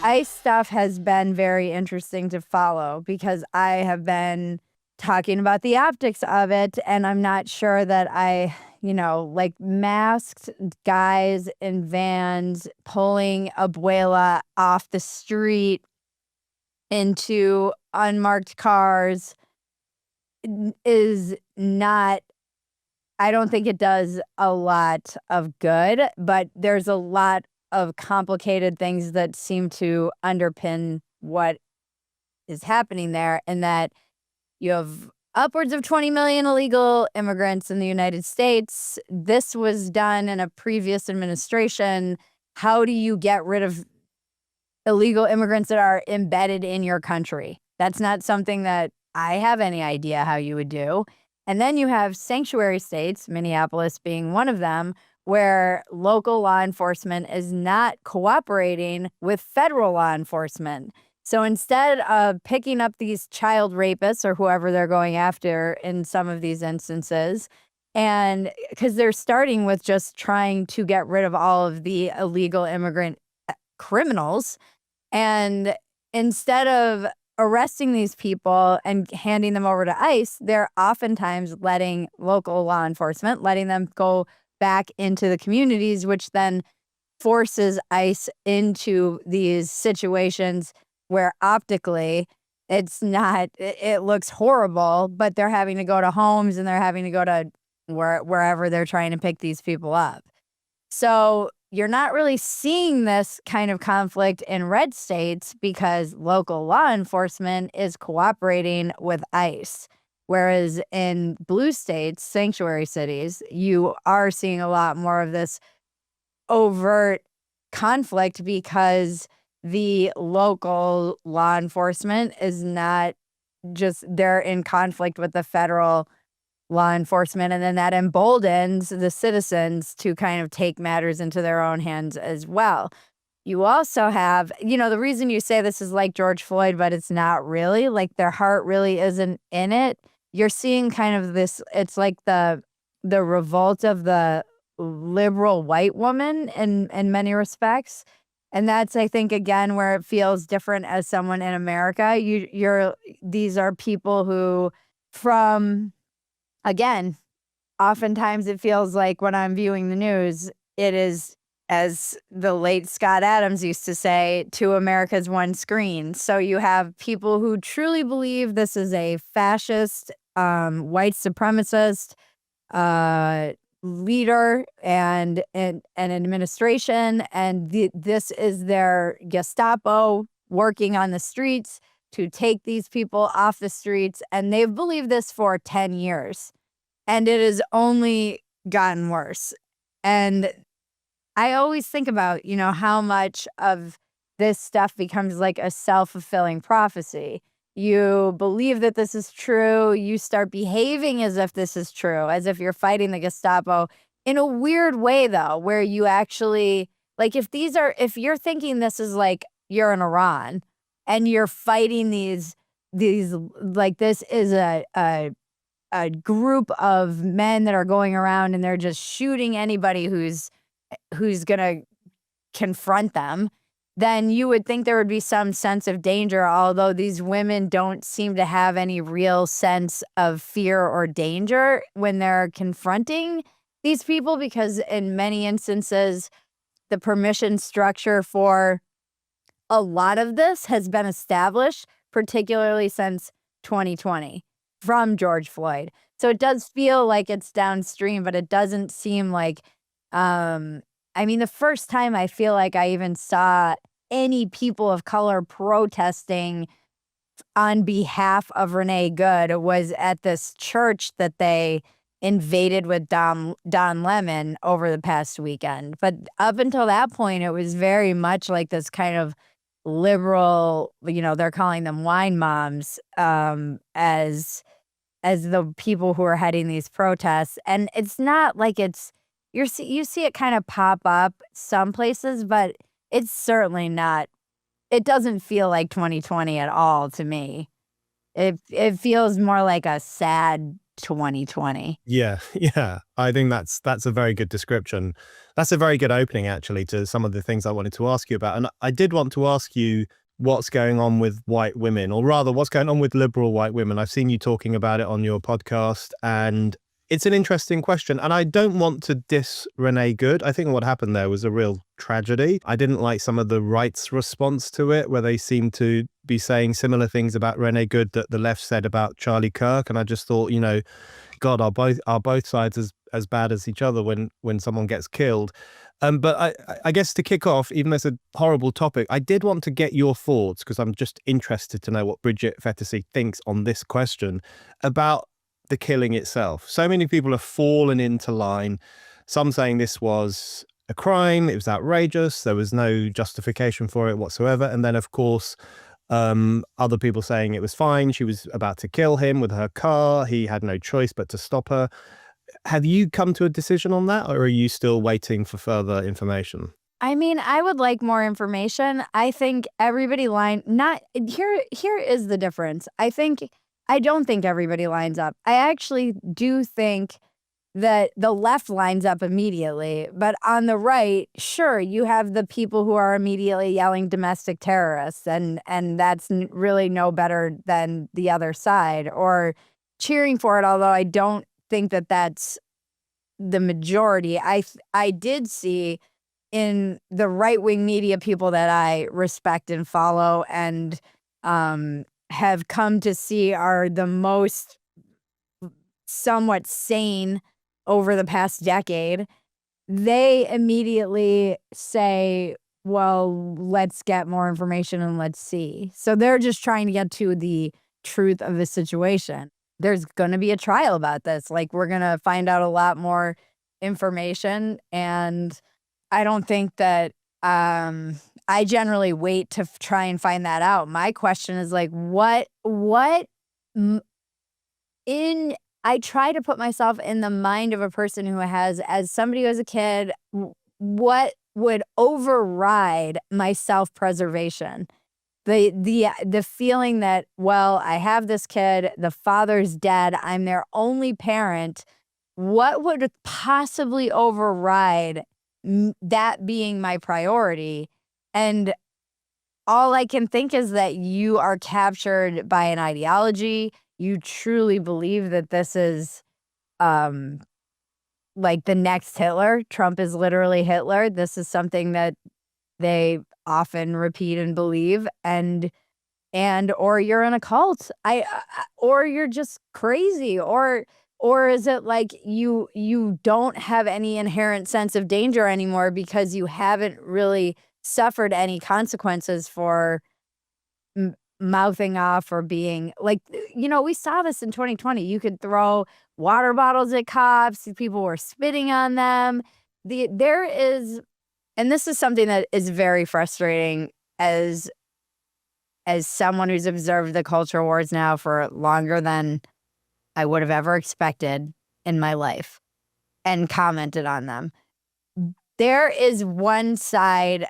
ICE stuff has been very interesting to follow because I have been talking about the optics of it, and I'm not sure that like masked guys in vans pulling abuela off the street into unmarked cars is not, I don't think it does a lot of good, but there's a lot of complicated things that seem to underpin what is happening there, and that you have upwards of 20 million illegal immigrants in the United States. This was done in a previous administration. How do you get rid of illegal immigrants that are embedded in your country? That's not something that I have any idea how you would do. And then you have sanctuary states, Minneapolis being one of them, where local law enforcement is not cooperating with federal law enforcement. So instead of picking up these child rapists or whoever they're going after in some of these instances, and because they're starting with just trying to get rid of all of the illegal immigrant criminals, and instead of arresting these people and handing them over to ICE, they're oftentimes letting local law enforcement, letting them go back into the communities, which then forces ICE into these situations where optically it looks horrible, but they're having to go to homes and they're having to go to wherever they're trying to pick these people up. So you're not really seeing this kind of conflict in red states because local law enforcement is cooperating with ICE. Whereas in blue states, sanctuary cities, you are seeing a lot more of this overt conflict because the local law enforcement is not just, they're in conflict with the federal law enforcement, and then that emboldens the citizens to kind of take matters into their own hands as well. You also have, the reason you say this is like George Floyd, but it's not really, like their heart really isn't in it. You're seeing kind of this, it's like the revolt of the liberal white woman in many respects. And that's, I think, again, where it feels different as someone in America. These are people who, again, oftentimes it feels like when I'm viewing the news, it is, as the late Scott Adams used to say, two Americas, one screen. So you have people who truly believe this is a fascist, white supremacist leader and an administration, and this is their Gestapo working on the streets to take these people off the streets, and they've believed this for 10 years, and it has only gotten worse. And I always think about, how much of this stuff becomes like a self-fulfilling prophecy. You believe that this is true, you start behaving as if this is true, as if you're fighting the Gestapo in a weird way, though, where you actually, like, if you're thinking this is like you're in Iran and you're fighting these like this is a group of men that are going around and they're just shooting anybody who's gonna confront them, then you would think there would be some sense of danger, although these women don't seem to have any real sense of fear or danger when they're confronting these people, because in many instances, the permission structure for a lot of this has been established, particularly since 2020 from George Floyd. So it does feel like it's downstream, but it doesn't seem like, the first time I feel like I even saw any people of color protesting on behalf of Renee Good was at this church that they invaded with Don Lemon over the past weekend. But up until that point, it was very much like this kind of liberal, they're calling them wine moms, as the people who are heading these protests. And it's not like you see it kind of pop up some places, but it's certainly not, it doesn't feel like 2020 at all to me. It feels more like a sad 2020. Yeah, yeah. I think that's a very good description. That's a very good opening, actually, to some of the things I wanted to ask you about. And I did want to ask you what's going on with white women, or rather, what's going on with liberal white women. I've seen you talking about it on your podcast, and it's an interesting question. And I don't want to diss Renee Good. I think what happened there was a real tragedy. I didn't like some of the right's response to it, where they seemed to be saying similar things about Renee Good that the left said about Charlie Kirk. And I just thought, God, are both sides as bad as each other when someone gets killed. But I guess to kick off, even though it's a horrible topic, I did want to get your thoughts, because I'm just interested to know what Bridget Phetasy thinks on this question about the killing itself. So many people have fallen into line, some saying this was a crime, it was outrageous, there was no justification for it whatsoever. And then, of course, other people saying it was fine, she was about to kill him with her car, he had no choice but to stop her. Have you come to a decision on that, or are you still waiting for further information? I mean, I would like more information. I think everybody here is the difference. I don't think everybody lines up. I actually do think that the left lines up immediately, but on the right, sure, you have the people who are immediately yelling domestic terrorists, and that's really no better than the other side, or cheering for it, although I don't think that that's the majority. I did see in the right-wing media people that I respect and follow and have come to see are the most somewhat sane over the past decade, they immediately say, well, let's get more information and let's see. So they're just trying to get to the truth of the situation. There's going to be a trial about this. Like, we're going to find out a lot more information. And I don't think that I generally wait to try and find that out. My question is like, I try to put myself in the mind of a person who has, as somebody who was a kid, what would override my self-preservation? The feeling that, well, I have this kid, the father's dead, I'm their only parent. What would possibly override that being my priority? And all I can think is that you are captured by an ideology. You truly believe that this is like the next Hitler. Trump is literally Hitler. This is something that they often repeat and believe, and or you're in a cult. Or you're just crazy, or is it like you don't have any inherent sense of danger anymore because you haven't really suffered any consequences for mouthing off or being like, we saw this in 2020. You could throw water bottles at cops, people were spitting on them. There is, and this is something that is very frustrating as someone who's observed the culture wars now for longer than I would have ever expected in my life and commented on them. There is one side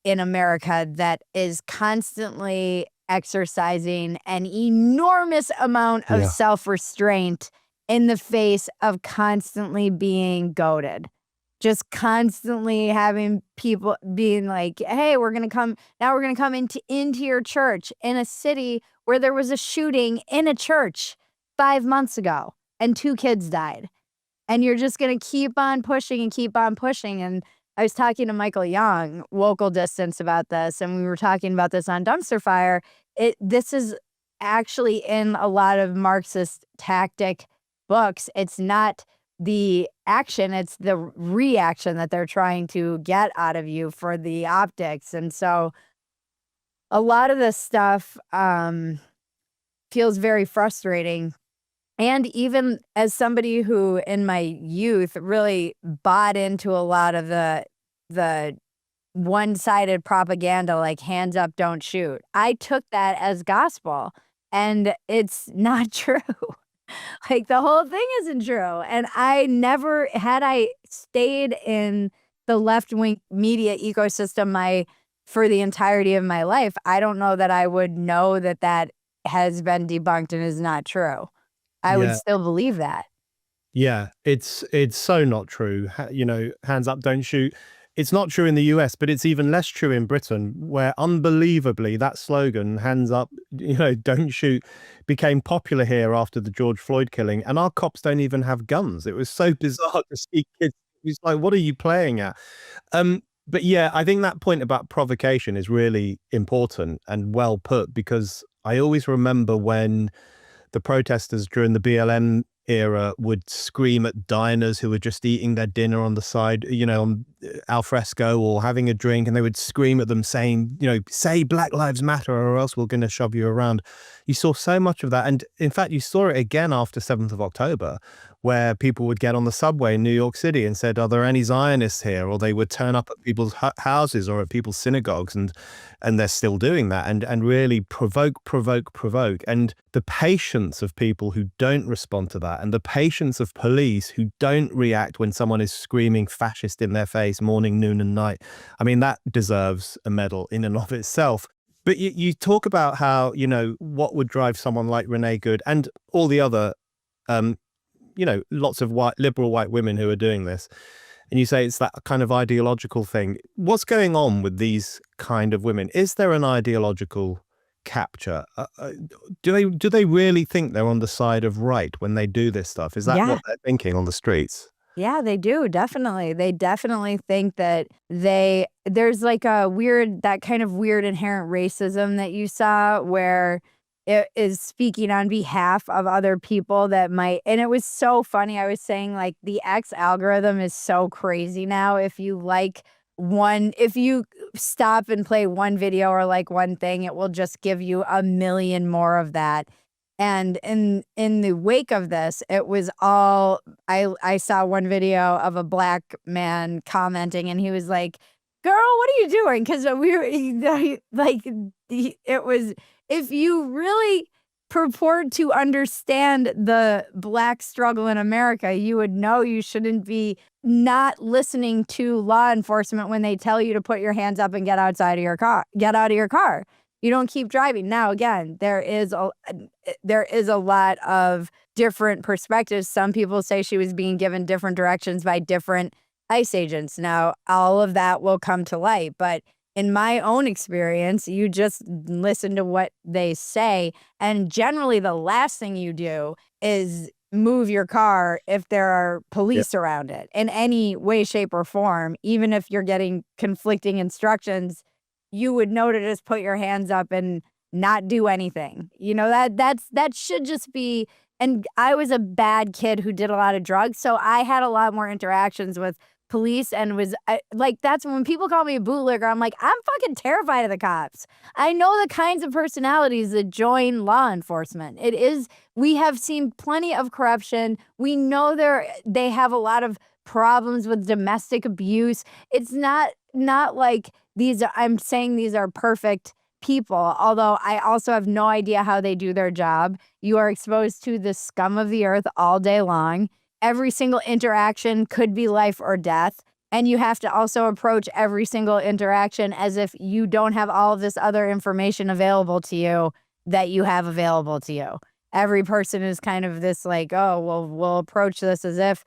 in America that is constantly exercising an enormous amount of self-restraint in the face of constantly being goaded. Just constantly having people being like, hey, we're going to come into your church in a city where there was a shooting in a church 5 months ago and 2 kids died. And you're just going to keep on pushing and keep on pushing. And I was talking to Michael Young, Local Distance, about this, and we were talking about this on Dumpster Fire. This is actually in a lot of Marxist tactic books. It's not the action, it's the reaction that they're trying to get out of you for the optics. And so a lot of this stuff feels very frustrating. And even as somebody who in my youth really bought into a lot of the one-sided propaganda, like hands up, don't shoot, I took that as gospel, and it's not true. Like, the whole thing isn't true. And had I stayed in the left-wing media ecosystem for the entirety of my life, I don't know that I would know that has been debunked and is not true. I would Yeah. still believe that. Yeah, it's so not true. You know, hands up, don't shoot. It's not true in the US, but it's even less true in Britain, where unbelievably that slogan, hands up, you know, don't shoot, became popular here after the George Floyd killing. And our cops don't even have guns. It was so bizarre to see kids. It's like, what are you playing at? But yeah, I think that point about provocation is really important and well put, because I always remember when the protesters during the BLM era would scream at diners who were just eating their dinner on the side, you know, al fresco or having a drink, and they would scream at them saying, you know, say Black Lives Matter or else we're going to shove you around. You saw so much of that. And in fact, you saw it again after 7th of October, where people would get on the subway in New York City and said, are there any Zionists here? Or they would turn up at people's houses or at people's synagogues, and they're still doing that, and really provoke. And the patience of people who don't respond to that, and the patience of police who don't react when someone is screaming fascist in their face morning, noon, and night. I mean, that deserves a medal in and of itself. But you talk about how, you know, what would drive someone like Renee Good and all the other, you know, lots of liberal white women who are doing this. And you say it's that kind of ideological thing. What's going on with these kind of women? Is there an ideological capture? Do they really think they're on the side of right when they do this stuff? Is that Yeah. what they're thinking on the streets? Yeah, they do, definitely. They definitely think that there's like that kind of weird inherent racism that you saw where it is speaking on behalf of other people that might, and it was so funny. I was saying like the X algorithm is so crazy now. If you stop and play one video or like one thing, it will just give you a million more of that. And in the wake of this, it was all I saw one video of a black man commenting, and he was like, "Girl, what are you doing?" Because we were like, it was, if you really purport to understand the black struggle in America, you would know you shouldn't be not listening to law enforcement when they tell you to put your hands up and get outside of your car. Get out of your car. You don't keep driving. Now, again, there is a lot of different perspectives. Some people say she was being given different directions by different ICE agents. Now, all of that will come to light. But in my own experience, you just listen to what they say. And generally, the last thing you do is move your car if there are police around it in any way, shape, or form. Even if you're getting conflicting instructions, you would know to just put your hands up and not do anything. You know, that should just be. And I was a bad kid who did a lot of drugs, so I had a lot more interactions with police, and like, that's when people call me a bootlegger. I'm like, I'm fucking terrified of the cops. I know the kinds of personalities that join law enforcement. We have seen plenty of corruption. We know they have a lot of problems with domestic abuse. It's not like I'm saying these are perfect people, although I also have no idea how they do their job. You are exposed to the scum of the earth all day long. Every single interaction could be life or death. And you have to also approach every single interaction as if you don't have all of this other information available to you that you have available to you. Every person is kind of this like, oh, well, we'll approach this as if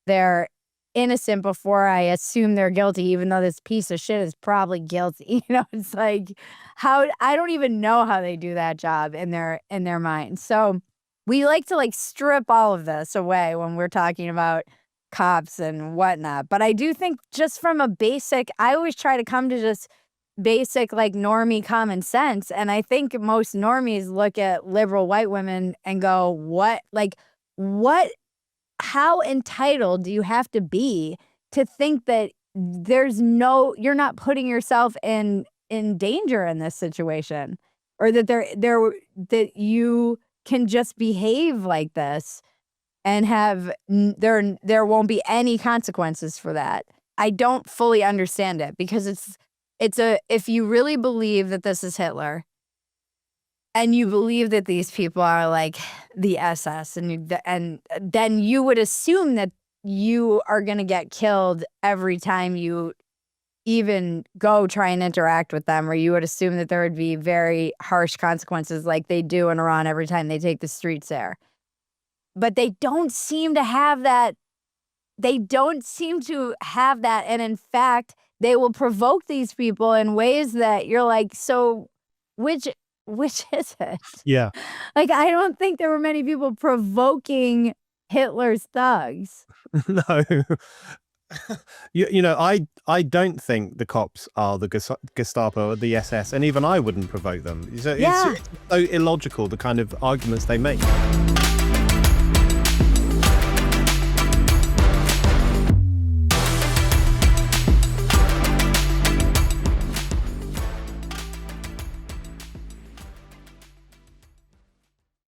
they're innocent before I assume they're guilty, even though this piece of shit is probably guilty. You know, it's like, I don't even know how they do that job in their mind. So we like to like strip all of this away when we're talking about cops and whatnot. But I do think just from I always try to come to just basic, like, normie common sense. And I think most normies look at liberal white women and go, what, how entitled do you have to be to think that you're not putting yourself in danger in this situation, or that that you can just behave like this and there won't be any consequences for that. I don't fully understand it, because if you really believe that this is Hitler, and you believe that these people are like the SS, and then you would assume that you are going to get killed every time you even go try and interact with them, or you would assume that there would be very harsh consequences like they do in Iran every time they take the streets there. But they don't seem to have that. They don't seem to have that. And in fact, they will provoke these people in ways that you're like, so which is it? Yeah. Like, I don't think there were many people provoking Hitler's thugs. No. You know, I don't think the cops are the Gestapo or the SS, and even I wouldn't provoke them. So Yeah. it's so illogical, the kind of arguments they make.